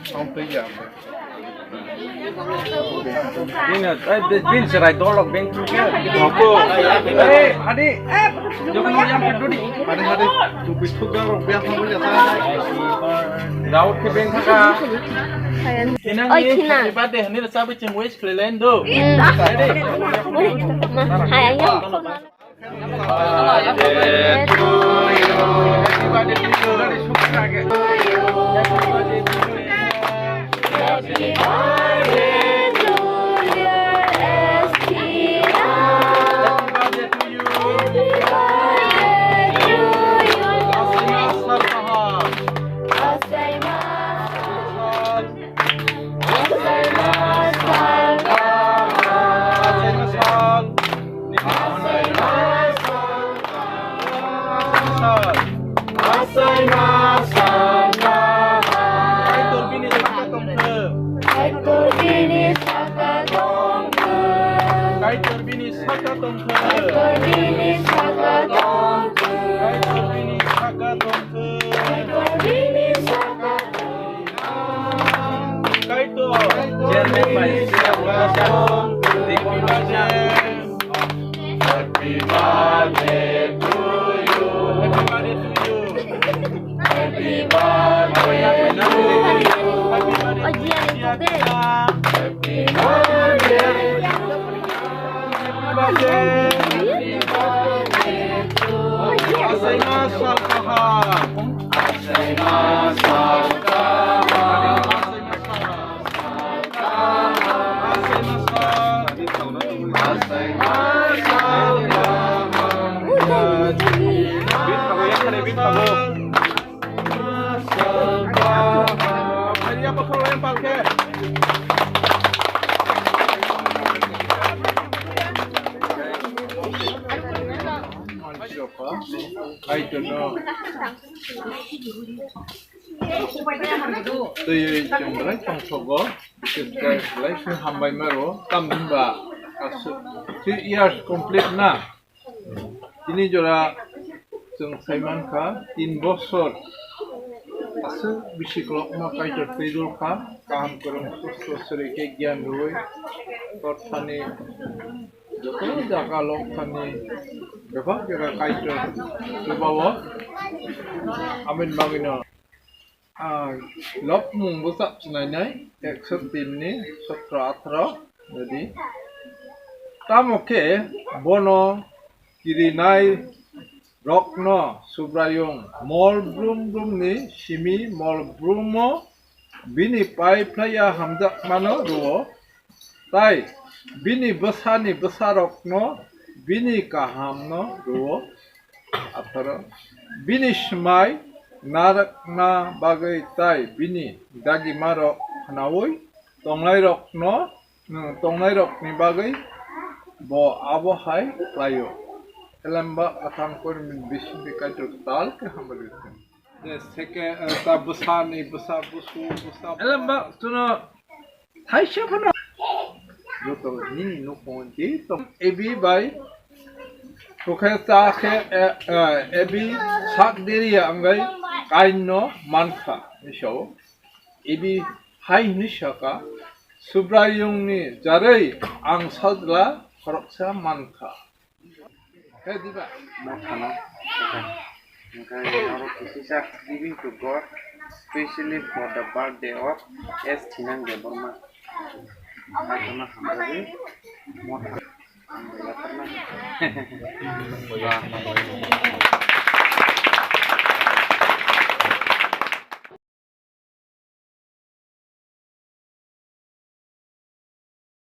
Sampai jam. Ini bin serai tolok beng juga. Apa? Adik, jangan yang peduli. Hari-hari tubi juga biar kamu jasa. Daud ke beng kakak. Kinang ni, Ibadah ni sabi cemui sekeliling tu. Hayangnya. I don't know. Tôi chồng lấy trong số gó, cái lấy xin hàm bài mà rồi, tâm bình bà, two years complete na. Ini jora chồng say man ka, 3 bosor. Asal bisi kalau nak kaitor tidur ka, kaham kurang susu serike gian ruai, tot tani. Jokowi jaga lok tani, berapa kira kaitor ke bawah, amin bangino. Lop mung besar senai, ekspor ni 17-18, jadi, tamu ke bono kiri nai rokno subrayung mall brum ni simi mall brumo bini pai playa hamdak mano ruo, tai bini besani besarokno bini kahamno ruo, atau bini semai narak na bagai tai bini dagi marok hanawoi tonglai rok ni bagai bo abo hai layo elamba akan kor min bishi bikajo tal ke hambaliten seke ta besani besar busu besar elamba tuno hai siapa Joto ni no ponti to ebi bai Profesa ke ebi sak diri anggai kaino manfa nisho ebi hai nishaka subrayung ni jarai ang sadla koroksa manfa hey diba Makana this is a giving to God especially for the birthday of S. Chinang Deborma. Makana hambre